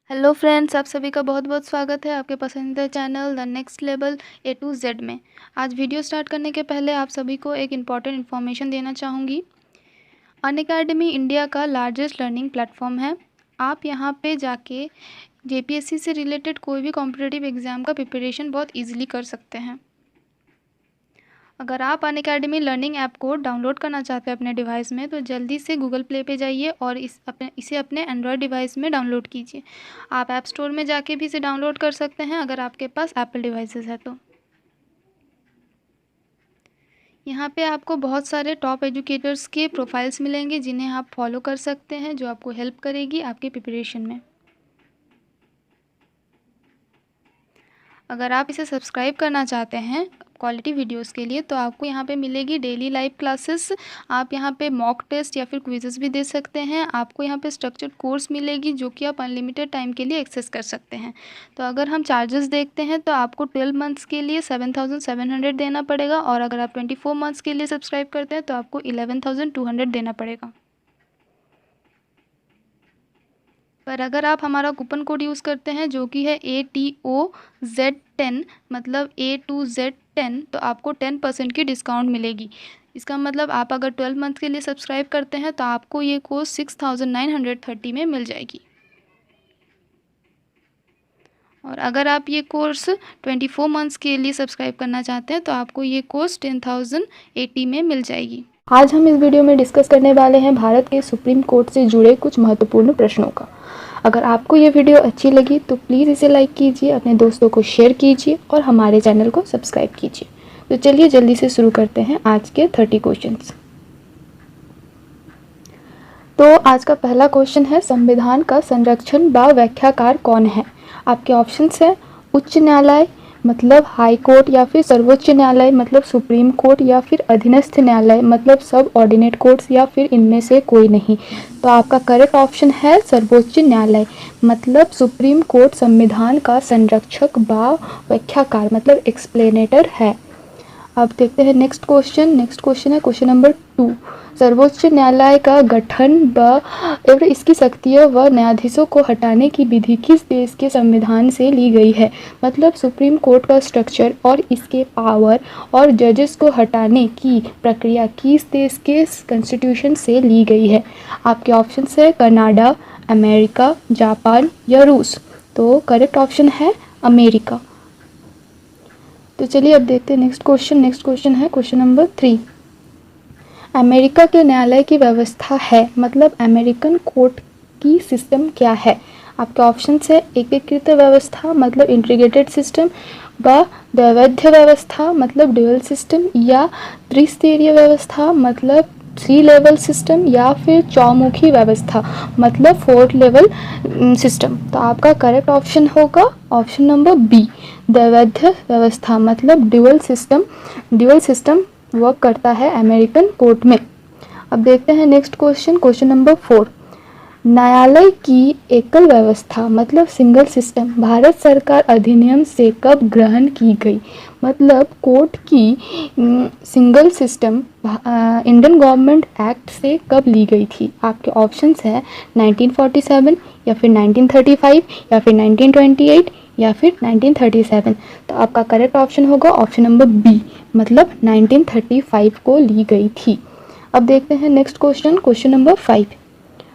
Hello friends, आप सभी का बहुत बहुत स्वागत है आपके पसंदीदा channel the next level A to Z में। आज वीडियो स्टार्ट करने के पहले आप सभी को एक इम्पॉर्टेंट इन्फॉर्मेशन देना चाहूँगी। अनअकैडमी इंडिया का लार्जेस्ट लर्निंग प्लेटफॉर्म है। आप यहाँ पे जाके जेपीएससी से रिलेटेड कोई भी कॉम्पिटिटिव एग्ज़ाम का प्रिपरेशन बहुत ईजिली कर सकते हैं। अगर आप अनअकैडमी लर्निंग ऐप को डाउनलोड करना चाहते हैं अपने डिवाइस में, तो जल्दी से गूगल प्ले पे जाइए और इसे अपने एंड्रॉयड डिवाइस में डाउनलोड कीजिए। आप ऐप स्टोर में जाके भी इसे डाउनलोड कर सकते हैं अगर आपके पास एप्पल डिवाइसेस है तो। यहाँ पे आपको बहुत सारे टॉप एजुकेटर्स के प्रोफाइल्स मिलेंगे जिन्हें आप फॉलो कर सकते हैं, जो आपको हेल्प करेगी आपके प्रिपरेशन में। अगर आप इसे सब्सक्राइब करना चाहते हैं क्वालिटी वीडियोस के लिए, तो आपको यहाँ पे मिलेगी डेली लाइव क्लासेस। आप यहाँ पे मॉक टेस्ट या फिर क्विजेस भी दे सकते हैं। आपको यहाँ पे स्ट्रक्चर्ड कोर्स मिलेगी जो कि आप अनलिमिटेड टाइम के लिए एक्सेस कर सकते हैं। तो अगर हम चार्जेस देखते हैं तो आपको 12 मंथ्स के लिए 7,700 देना पड़ेगा, और अगर आप 24 मंथ्स के लिए सब्सक्राइब करते हैं तो आपको 11,200 देना पड़ेगा। पर अगर आप हमारा कूपन कोड यूज़ करते हैं जो कि है ATOZ10, मतलब A2Z10, तो आपको 10% की डिस्काउंट मिलेगी। इसका मतलब आप अगर 12 मंथ के लिए सब्सक्राइब करते हैं तो आपको ये कोर्स 6,930 में मिल जाएगी। और अगर आप ये कोर्स 24 मंथ्स के लिए सब्सक्राइब करना चाहते हैं तो आपको ये कोर्स 10,080 में मिल जाएगी। आज हम इस वीडियो में डिस्कस करने वाले हैं भारत के सुप्रीम कोर्ट से जुड़े कुछ महत्वपूर्ण प्रश्नों का। अगर आपको ये वीडियो अच्छी लगी तो प्लीज़ इसे लाइक कीजिए, अपने दोस्तों को शेयर कीजिए और हमारे चैनल को सब्सक्राइब कीजिए। तो चलिए जल्दी से शुरू करते हैं आज के 30 क्वेश्चंस। तो आज का पहला क्वेश्चन है, संविधान का संरक्षण व व्याख्याकार कौन है? आपके ऑप्शंस है उच्च न्यायालय मतलब हाई कोर्ट, या फिर सर्वोच्च न्यायालय मतलब सुप्रीम कोर्ट, या फिर अधीनस्थ न्यायालय मतलब सब ऑर्डिनेट कोर्ट्स, या फिर इनमें से कोई नहीं। तो आपका करेक्ट ऑप्शन है सर्वोच्च न्यायालय, मतलब सुप्रीम कोर्ट संविधान का संरक्षक व व्याख्याकार मतलब एक्सप्लेनेटर है। अब देखते हैं नेक्स्ट क्वेश्चन। नेक्स्ट क्वेश्चन है क्वेश्चन नंबर 2, सर्वोच्च न्यायालय का गठन व इसकी शक्तियों व न्यायाधीशों को हटाने की विधि किस देश के संविधान से ली गई है? मतलब सुप्रीम कोर्ट का स्ट्रक्चर और इसके पावर और जजेस को हटाने की प्रक्रिया किस देश के कॉन्स्टिट्यूशन से ली गई है? आपके ऑप्शन है कनाडा, अमेरिका, जापान या रूस। तो करेक्ट ऑप्शन है अमेरिका। तो चलिए अब देखते हैं नेक्स्ट क्वेश्चन। नेक्स्ट क्वेश्चन है क्वेश्चन नंबर 3, अमेरिका के न्यायालय की व्यवस्था है, मतलब अमेरिकन कोर्ट की सिस्टम क्या है? आपके ऑप्शंस है एकीकृत व्यवस्था मतलब इंटीग्रेटेड सिस्टम, व द्वैध व्यवस्था मतलब ड्यूअल सिस्टम, या त्रिस्तरीय व्यवस्था मतलब 3 लेवल सिस्टम, या फिर चौमुखी व्यवस्था मतलब 4 लेवल सिस्टम। तो आपका करेक्ट ऑप्शन होगा ऑप्शन नंबर बी, द्वैध व्यवस्था मतलब dual system. Dual system work करता है अमेरिकन कोर्ट में। अब देखते हैं नेक्स्ट क्वेश्चन। क्वेश्चन नंबर 4, न्यायालय की एकल व्यवस्था मतलब सिंगल सिस्टम भारत सरकार अधिनियम से कब ग्रहण की गई? मतलब कोर्ट की single system Indian government act से कब ली गई थी? आपके ऑप्शंस हैं 1947, या फिर 1935, या फिर 1928, या फिर 1937। तो आपका करेक्ट ऑप्शन होगा ऑप्शन नंबर बी, मतलब 1935 को ली गई थी। अब देखते हैं next question. Question number 5।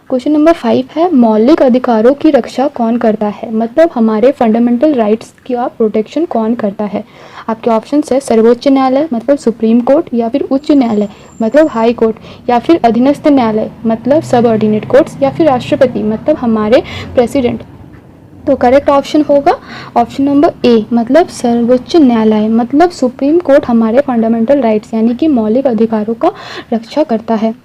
Question number 5 है, मौलिक अधिकारों की रक्षा कौन करता है? मतलब हमारे फंडामेंटल राइट्स का प्रोटेक्शन कौन करता है? आपके ऑप्शन है सर्वोच्च न्यायालय मतलब सुप्रीम कोर्ट, या फिर उच्च न्यायालय मतलब हाई कोर्ट, या फिर अधीनस्थ न्यायालय मतलब सब ऑर्डिनेट कोर्ट्स, या फिर राष्ट्रपति मतलब हमारे प्रेसिडेंट। तो करेक्ट ऑप्शन होगा ऑप्शन नंबर ए, मतलब सर्वोच्च न्यायालय मतलब सुप्रीम कोर्ट हमारे फंडामेंटल राइट्स यानी कि मौलिक अधिकारों का रक्षा करता है।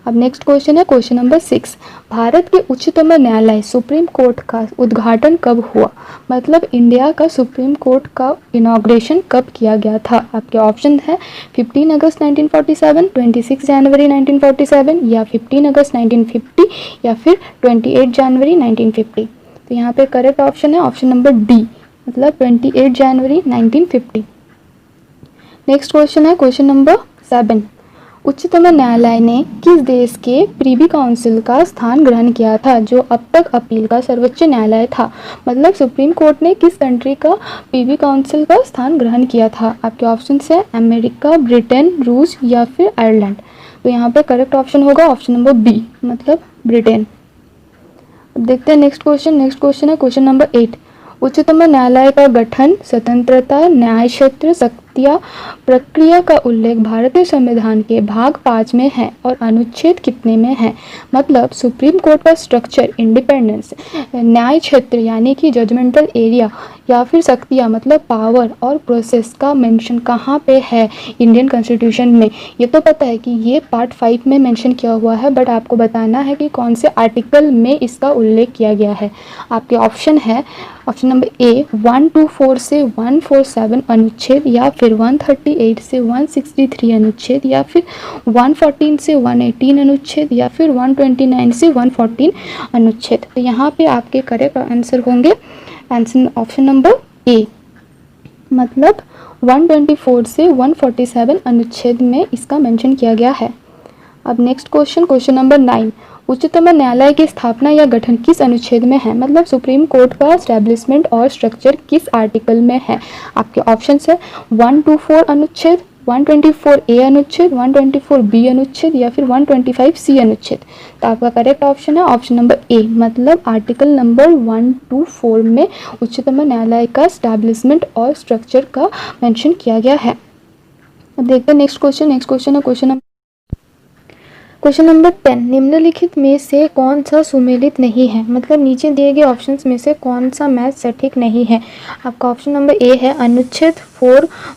अब नेक्स्ट क्वेश्चन है क्वेश्चन नंबर 6, भारत के उच्चतम न्यायालय सुप्रीम कोर्ट का उद्घाटन कब हुआ? मतलब इंडिया का सुप्रीम कोर्ट का इनॉग्रेशन कब किया गया था? आपके ऑप्शन है 15 अगस्त 1947, 26 जनवरी 1947, या 15 अगस्त 1950, या फिर 28 जनवरी 1950। तो यहाँ पे करेक्ट ऑप्शन है ऑप्शन नंबर डी, मतलब 28 जनवरी 1950। नेक्स्ट क्वेश्चन है क्वेश्चन नंबर 7, उच्चतम न्यायालय ने किस देश के प्रीवी काउंसिल का स्थान ग्रहण किया था, जो अब तक अपील का सर्वोच्च न्यायालय था? मतलब सुप्रीम कोर्ट ने किस कंट्री का प्रीवी काउंसिल का स्थान ग्रहण किया था? आपके ऑप्शन है अमेरिका, ब्रिटेन, रूस या फिर आयरलैंड। तो यहाँ पे करेक्ट ऑप्शन होगा ऑप्शन नंबर बी, मतलब ब्रिटेन। अब देखते हैं नेक्स्ट क्वेश्चन है क्वेश्चन नंबर 8। उच्चतम न्यायालय का गठन, स्वतंत्रता, न्याय क्षेत्र, शक्तियाँ, प्रक्रिया का उल्लेख भारतीय संविधान के भाग 5 में है और अनुच्छेद कितने में है? मतलब सुप्रीम कोर्ट का स्ट्रक्चर, इंडिपेंडेंस, न्याय क्षेत्र यानी कि जजमेंटल एरिया, या फिर शक्तियाँ मतलब पावर और प्रोसेस का मेंशन कहाँ पे है इंडियन कॉन्स्टिट्यूशन में? ये तो पता है कि ये पार्ट 5 में मेंशन किया हुआ है, बट आपको बताना है कि कौन से आर्टिकल में इसका उल्लेख किया गया है। आपके ऑप्शन है ऑप्शन नंबर ए 124 से 147 अनुच्छेद, या फिर 138 से 163 अनुच्छेद, या फिर 114 से 118 अनुच्छेद, या फिर 129 से 114 अनुच्छेद। तो यहाँ पे आपके करेक्ट आंसर होंगे आंसर ऑप्शन नंबर ए, मतलब 124 से 147 अनुच्छेद में इसका मेंशन किया गया है। अब नेक्स्ट क्वेश्चन नंबर 9। उच्चतम न्यायालय की स्थापना या गठन किस अनुच्छेद में है? मतलब सुप्रीम कोर्ट का एस्टेब्लिशमेंट और स्ट्रक्चर किस आर्टिकल में है? आपके ऑप्शन है 124 अनुच्छेद, 124 ए अनुच्छेद, 124 बी अनुच्छेद, या फिर 125 सी अनुच्छेद। तो आपका करेक्ट ऑप्शन है ऑप्शन नंबर ए, मतलब आर्टिकल नंबर 124 में उच्चतम न्यायालय का एस्टेब्लिशमेंट और स्ट्रक्चर का मेंशन किया गया है। अब देखते हैं नेक्स्ट क्वेश्चन है क्वेश्चन नंबर 10। निम्नलिखित में से कौन सा सुमेलित नहीं है? मतलब नीचे दिए गए ऑप्शंस में से कौन सा मैच सटीक नहीं है? आपका ऑप्शन नंबर ए है अनुच्छेद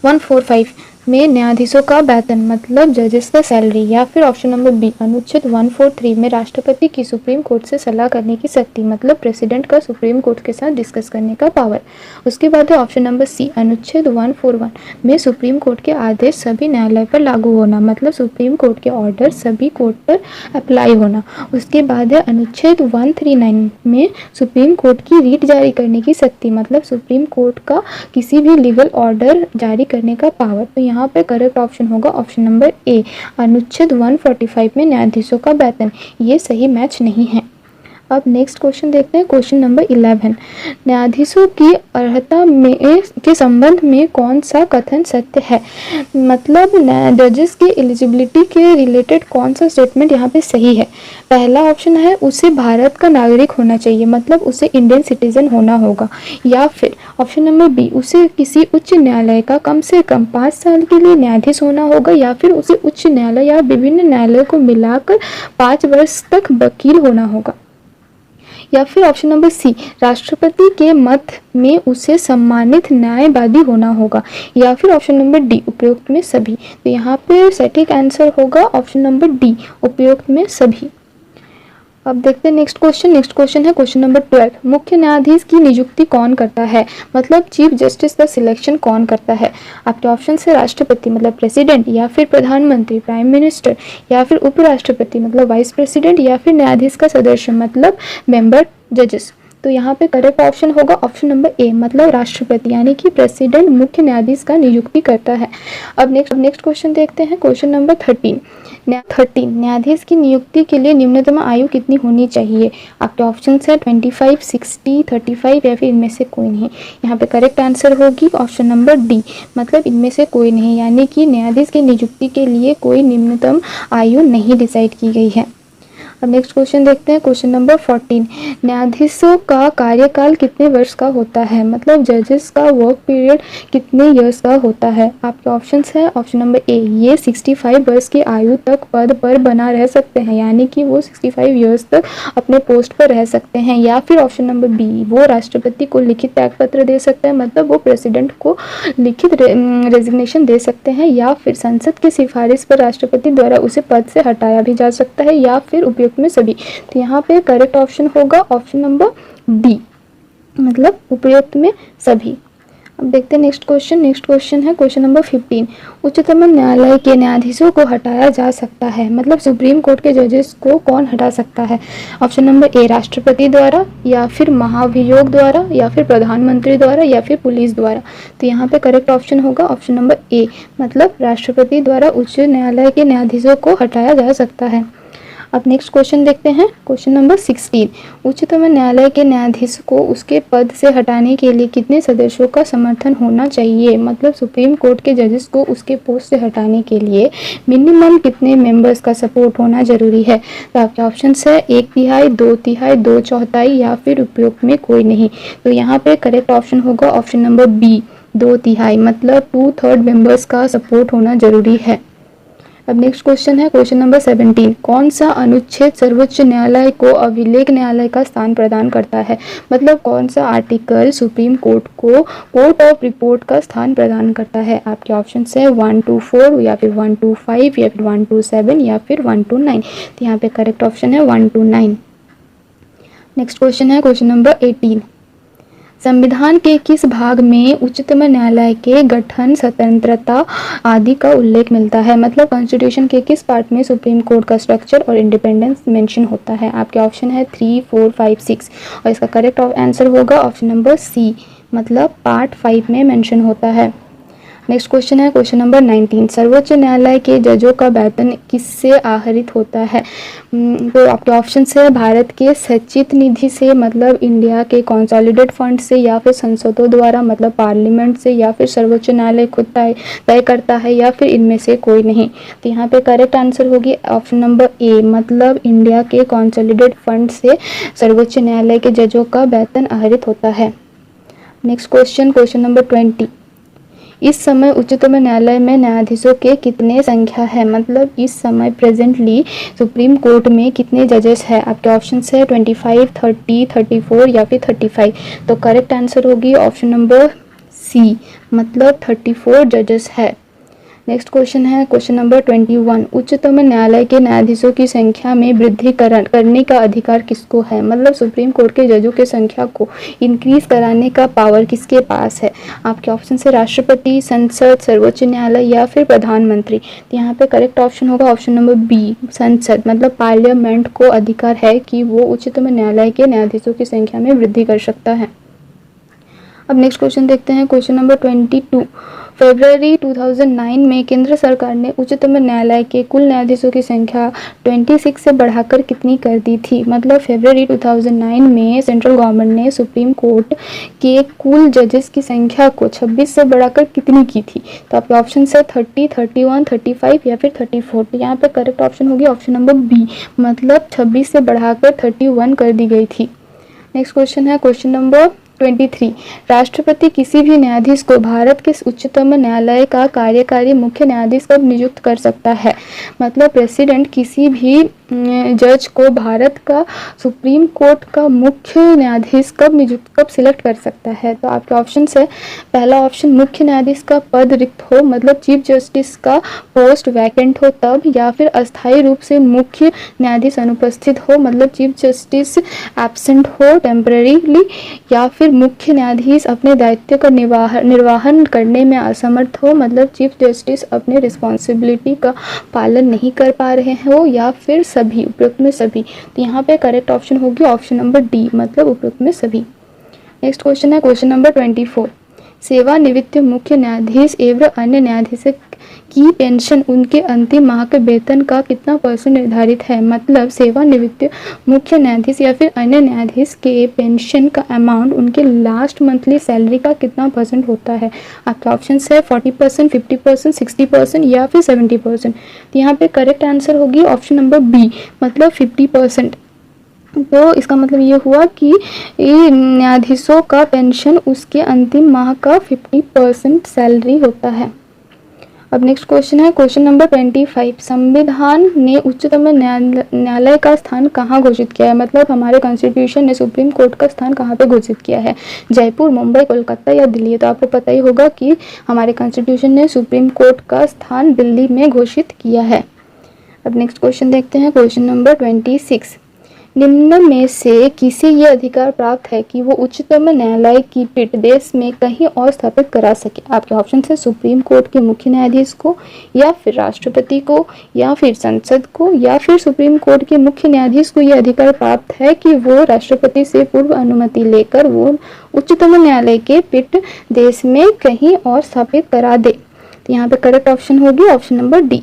145 में न्यायाधीशों का वेतन मतलब जजेस का सैलरी, या फिर ऑप्शन नंबर बी अनुच्छेद 143 में राष्ट्रपति की सुप्रीम कोर्ट से सलाह करने की शक्ति मतलब प्रेसिडेंट का सुप्रीम कोर्ट के साथ डिस्कस करने का पावर। उसके बाद है ऑप्शन नंबर सी अनुच्छेद 141 में सुप्रीम कोर्ट के आदेश सभी न्यायालय पर लागू होना मतलब सुप्रीम कोर्ट के ऑर्डर सभी कोर्ट पर अप्लाई होना। उसके बाद है अनुच्छेद 139 में सुप्रीम कोर्ट की रीट जारी करने की शक्ति मतलब सुप्रीम कोर्ट का किसी भी लीगल ऑर्डर जारी करने का पावर। तो यहाँ पे करेक्ट ऑप्शन होगा ऑप्शन नंबर ए अनुच्छेद 145 में न्यायाधीशों का वेतन। ये सही मैच नहीं है। अब नेक्स्ट क्वेश्चन देखते हैं क्वेश्चन नंबर 11। न्यायाधीशों की अर्हता में के संबंध में कौन सा कथन सत्य है? मतलब जजेस की एलिजिबिलिटी के रिलेटेड कौन सा स्टेटमेंट यहाँ पे सही है? पहला ऑप्शन है उसे भारत का नागरिक होना चाहिए मतलब उसे इंडियन सिटीजन होना होगा, या फिर ऑप्शन नंबर बी उसे किसी उच्च न्यायालय का कम से कम 5 साल के लिए न्यायाधीश होना होगा, या फिर उसे उच्च न्यायालय या विभिन्न न्यायालयों को मिलाकर 5 वर्ष तक वकील होना होगा, या फिर ऑप्शन नंबर सी राष्ट्रपति के मत में उसे सम्मानित न्यायवादी होना होगा, या फिर ऑप्शन नंबर डी उपयुक्त में सभी। तो यहाँ पे सटीक आंसर होगा ऑप्शन नंबर डी उपयुक्त में सभी। अब देखते हैं नेक्स्ट क्वेश्चन है क्वेश्चन नंबर 12। मुख्य न्यायाधीश की नियुक्ति कौन करता है? मतलब चीफ जस्टिस का सिलेक्शन कौन करता है? आपके ऑप्शन से राष्ट्रपति मतलब प्रेसिडेंट, या फिर प्रधानमंत्री प्राइम मिनिस्टर, या फिर उपराष्ट्रपति मतलब वाइस प्रेसिडेंट, या फिर न्यायाधीश का सदस्य मतलब मेंबर जजेस। तो यहाँ पे करेक्ट ऑप्शन होगा ऑप्शन नंबर ए मतलब राष्ट्रपति यानी कि प्रेसिडेंट मुख्य न्यायाधीश का नियुक्ति करता है। अब नेक्स्ट क्वेश्चन देखते हैं क्वेश्चन नंबर 13। न्यायाधीश की नियुक्ति के लिए न्यूनतम आयु कितनी होनी चाहिए? आपके ऑप्शन है 25, 60, 35 या फिर इनमें से कोई नहीं। यहाँ पे करेक्ट आंसर होगी ऑप्शन नंबर डी मतलब इनमें से कोई नहीं, यानी कि न्यायाधीश की नियुक्ति के लिए कोई न्यूनतम आयु नहीं डिसाइड की गई है। अब नेक्स्ट क्वेश्चन देखते हैं क्वेश्चन नंबर 14। न्यायाधीशों का कार्यकाल कितने वर्ष का होता है? मतलब जजेस का वर्क पीरियड कितने इयर्स का होता है? आपके ऑप्शंस है ऑप्शन नंबर ए ये 65 वर्ष की आयु तक पद पर बना रह सकते हैं, यानी कि वो 65 इयर्स तक अपने पोस्ट पर रह सकते हैं, या फिर ऑप्शन नंबर बी वो राष्ट्रपति को लिखित त्यागपत्र दे सकते हैं मतलब वो प्रेसिडेंट को लिखित रेजिग्नेशन दे सकते हैं, या फिर संसद की सिफारिश पर राष्ट्रपति द्वारा उसे पद से हटाया भी जा सकता है, या फिर उपयुक्त में सभी। तो यहाँ पे करेक्ट ऑप्शन होगा ऑप्शन नंबर डी मतलब उपयुक्त में सभी। अब देखते हैं नेक्स्ट क्वेश्चन है क्वेश्चन नंबर 15। उच्चतम न्यायालय के न्यायाधीशों को हटाया जा सकता है, मतलब सुप्रीम कोर्ट के जजेस को कौन हटा सकता है? ऑप्शन नंबर ए राष्ट्रपति द्वारा, या फिर महाभियोग द्वारा, या फिर प्रधानमंत्री द्वारा, या फिर पुलिस द्वारा। तो यहाँ पे करेक्ट ऑप्शन होगा ऑप्शन नंबर ए, मतलब राष्ट्रपति द्वारा उच्च न्यायालय के न्यायाधीशों को हटाया जा सकता है। अब नेक्स्ट क्वेश्चन देखते हैं क्वेश्चन नंबर 16। उच्चतम न्यायालय के न्यायाधीश को उसके पद से हटाने के लिए कितने सदस्यों का समर्थन होना चाहिए? मतलब सुप्रीम कोर्ट के जजेस को उसके पोस्ट से हटाने के लिए मिनिमम कितने मेंबर्स का सपोर्ट होना जरूरी है? तो आपके ऑप्शन है 1/3, 2/3, 2/4 या फिर उपयुक्त में कोई नहीं। तो यहाँ पे करेक्ट ऑप्शन होगा ऑप्शन नंबर बी, 2/3, मतलब 2/3 मेंबर्स का सपोर्ट होना जरूरी है। अब नेक्स्ट क्वेश्चन है क्वेश्चन नंबर 17। कौन सा अनुच्छेद सर्वोच्च न्यायालय को अभिलेख न्यायालय का स्थान प्रदान करता है? मतलब कौन सा आर्टिकल सुप्रीम कोर्ट को कोर्ट ऑफ रिपोर्ट का स्थान प्रदान करता है? आपके ऑप्शन है 1 to 4 या फिर 1 to 5 या फिर 1 to 7 या फिर 1 to 9। तो यहाँ पे करेक्ट ऑप्शन है 1 to 9। नेक्स्ट क्वेश्चन है क्वेश्चन नंबर 18। संविधान के किस भाग में उच्चतम न्यायालय के गठन, स्वतंत्रता आदि का उल्लेख मिलता है? मतलब कॉन्स्टिट्यूशन के किस पार्ट में सुप्रीम कोर्ट का स्ट्रक्चर और इंडिपेंडेंस मेंशन होता है? आपके ऑप्शन है 3, 4, 5, 6 और इसका करेक्ट आंसर होगा ऑप्शन नंबर सी, मतलब पार्ट 5 में मेंशन होता है। नेक्स्ट क्वेश्चन है क्वेश्चन नंबर 19। सर्वोच्च न्यायालय के जजों का वेतन किससे आहरित होता है? तो आपके ऑप्शन है भारत के संचित निधि से, मतलब इंडिया के कंसोलिडेट फंड से, या फिर संसदों द्वारा, मतलब पार्लियामेंट से, या फिर सर्वोच्च न्यायालय खुद तय करता है, या फिर इनमें से कोई नहीं। तो यहाँ पे करेक्ट आंसर होगी ऑप्शन नंबर ए, मतलब इंडिया के कंसोलिडेट फंड से सर्वोच्च न्यायालय के जजों का वेतन आहरित होता है। Next question number 20। इस समय उच्चतम न्यायालय में न्यायाधीशों के कितने संख्या है? मतलब इस समय प्रेजेंटली सुप्रीम कोर्ट में कितने जजेस है? आपके ऑप्शन है 25, 30, 34 या फिर 35। तो करेक्ट आंसर होगी ऑप्शन नंबर सी, मतलब 34 जजेस है। नेक्स्ट क्वेश्चन है क्वेश्चन नंबर 21। उच्चतम न्यायालय के न्यायाधीशों की संख्या में वृद्धि करने का अधिकार किसको है? मतलब सुप्रीम कोर्ट के जजों की संख्या को इंक्रीज कराने का पावर किसके पास है? आपके ऑप्शन से राष्ट्रपति, संसद, सर्वोच्च न्यायालय या फिर प्रधानमंत्री। तो यहाँ पे करेक्ट ऑप्शन होगा ऑप्शन नंबर बी, संसद, मतलब पार्लियामेंट को अधिकार है कि वो उच्चतम न्यायालय के न्यायाधीशों की संख्या में वृद्धि कर सकता है। अब नेक्स्ट क्वेश्चन देखते हैं क्वेश्चन नंबर 22। फरवरी 2009 में केंद्र सरकार ने उच्चतम न्यायालय के कुल न्यायाधीशों की संख्या 26 से बढ़ाकर कितनी कर दी थी? मतलब फरवरी 2009 में सेंट्रल गवर्नमेंट ने सुप्रीम कोर्ट के कुल जजेस की संख्या को 26 से बढ़ाकर कितनी की थी? तो आपके ऑप्शन है 30, 31, 35 या फिर 34। तो यहाँ पे करेक्ट ऑप्शन होगी ऑप्शन नंबर बी, मतलब 26 से बढ़ाकर 31 कर दी गई थी। नेक्स्ट क्वेश्चन है क्वेश्चन नंबर 23। राष्ट्रपति किसी भी न्यायाधीश को भारत के उच्चतम न्यायालय का कार्यकारी मुख्य न्यायाधीश कब नियुक्त कर सकता है? मतलब प्रेसिडेंट किसी भी जज को भारत का सुप्रीम कोर्ट का मुख्य न्यायाधीश कब सिलेक्ट कर सकता है? तो आपके ऑप्शन है पहला ऑप्शन मुख्य न्यायाधीश का पद रिक्त हो, मतलब चीफ जस्टिस का पोस्ट वैकेंट हो तब, या फिर अस्थायी रूप से मुख्य न्यायाधीश अनुपस्थित हो, मतलब चीफ जस्टिस एब्सेंट हो टेम्परेरीली, या फिर मुख्य न्यायाधीश अपने दायित्व का निर्वाहन करने में असमर्थ हो, मतलब चीफ जस्टिस अपने रिस्पॉन्सिबिलिटी का पालन नहीं कर पा रहे हो, या फिर सभी, उपयुक्त में सभी। तो यहाँ पे करेक्ट ऑप्शन होगी ऑप्शन नंबर डी, मतलब उपयुक्त में सभी। नेक्स्ट क्वेश्चन है क्वेश्चन नंबर 24। सेवानिवृत्त मुख्य न्यायाधीश एवं अन्य न्यायाधीश की पेंशन उनके अंतिम माह के वेतन का कितना % निर्धारित है? मतलब सेवानिवृत्त मुख्य न्यायाधीश या फिर अन्य न्यायाधीश के पेंशन का अमाउंट उनके लास्ट मंथली सैलरी का कितना % होता है? आपके ऑप्शन है 40%, 50%, 60% या फिर 70%। तो यहाँ पे करेक्ट आंसर होगी ऑप्शन नंबर बी, मतलब 50%। तो इसका मतलब ये हुआ कि न्यायाधीशों का पेंशन उसके अंतिम माह का 50% सैलरी होता है। अब नेक्स्ट क्वेश्चन है क्वेश्चन नंबर 25। संविधान ने उच्चतम न्यायालय का स्थान कहाँ घोषित किया है? मतलब हमारे कॉन्स्टिट्यूशन ने सुप्रीम कोर्ट का स्थान कहाँ पे घोषित किया है? जयपुर, मुंबई, कोलकाता या दिल्ली? तो आपको पता ही होगा कि हमारे कॉन्स्टिट्यूशन ने सुप्रीम कोर्ट का स्थान दिल्ली में घोषित किया है। अब नेक्स्ट क्वेश्चन देखते हैं क्वेश्चन नंबर 26। निम्न में से किसे ये अधिकार प्राप्त है कि वो उच्चतम न्यायालय की पीठ देश में कहीं और स्थापित करा सके? आपके ऑप्शन है सुप्रीम कोर्ट के मुख्य न्यायाधीश को, या फिर राष्ट्रपति को, या फिर संसद को, या फिर सुप्रीम कोर्ट के मुख्य न्यायाधीश को यह अधिकार प्राप्त है कि वो राष्ट्रपति से पूर्व अनुमति लेकर वो उच्चतम न्यायालय के पीठ देश में कहीं और स्थापित करा दे। तो यहाँ पे करेक्ट ऑप्शन होगी option number D.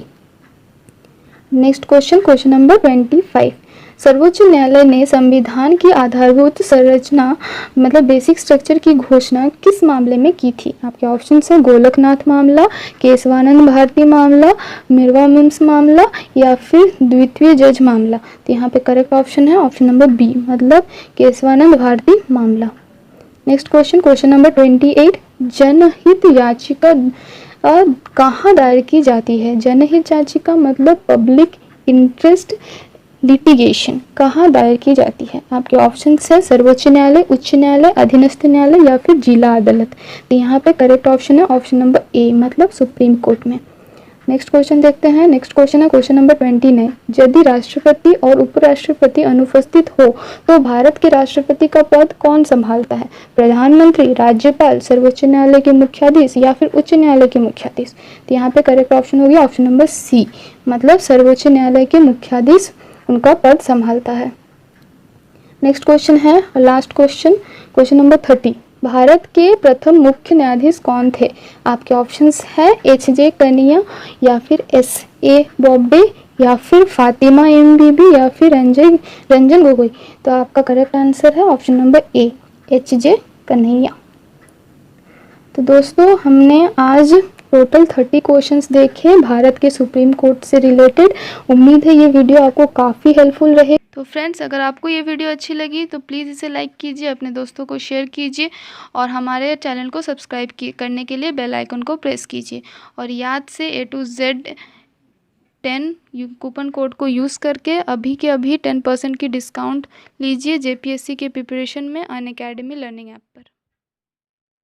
Next question, question number 25। सर्वोच्च न्यायालय ने संविधान की आधारभूत संरचना मतलब बेसिक स्ट्रक्चर की घोषणा किस मामले में की थी? आपके ऑप्शन है गोलकनाथ मामला, केशवानंद भारती मामला, मिर्वा मिम्स मामला, या फिर द्वितीय जज मामला। तो यहाँ पे करेक्ट ऑप्शन है ऑप्शन नंबर बी, मतलब केशवानंद भारती मामला। Next question, question number 28। जनहित याचिका कहाँ दायर की जाती है? जनहित याचिका मतलब पब्लिक इंटरेस्ट लिटिगेशन कहाँ दायर की जाती है? आपके ऑप्शन है सर्वोच्च न्यायालय, उच्च न्यायालय, अधीनस्थ न्यायालय, या फिर जिला अदालत। तो यहाँ पे करेक्ट ऑप्शन है ऑप्शन नंबर ए, मतलब सुप्रीम कोर्ट में। नेक्स्ट क्वेश्चन देखते हैं। नेक्स्ट क्वेश्चन है क्वेश्चन नंबर 29। यदि राष्ट्रपति और उपराष्ट्रपति अनुपस्थित हो तो भारत के राष्ट्रपति का पद कौन संभालता है? प्रधानमंत्री, राज्यपाल, सर्वोच्च न्यायालय के मुख्याधीश, या फिर उच्च न्यायालय के मुख्याधीश। तो यहाँ पे करेक्ट ऑप्शन होगी ऑप्शन नंबर सी, मतलब सर्वोच्च न्यायालय के मुख्याधीश उनका पद संभालता है। नेक्स्ट क्वेश्चन है last question, question number 30। Bharat के प्रथम मुख्य न्यायाधीश कौन थे? आपके ऑप्शंस है एच.जे. कनिया, या फिर एस.ए. बॉब्डे, या फिर फातिमा एम.बी.बी, या फिर रंजन गोगोई। तो आपका करेक्ट आंसर है ऑप्शन नंबर ए, एच.जे. कन्हैया। तो दोस्तों हमने आज टोटल 30 क्वेश्चंस देखे भारत के सुप्रीम कोर्ट से रिलेटेड। उम्मीद है ये वीडियो आपको काफ़ी हेल्पफुल रहे। तो फ्रेंड्स, अगर आपको ये वीडियो अच्छी लगी तो प्लीज़ इसे लाइक कीजिए, अपने दोस्तों को शेयर कीजिए, और हमारे चैनल को सब्सक्राइब करने के लिए बेल आइकन को प्रेस कीजिए। और याद से A to Z 10 coupon code को यूज़ करके अभी के अभी 10% की डिस्काउंट लीजिए JPSC के प्रिपरेशन में अनअकैडमी लर्निंग ऐप पर।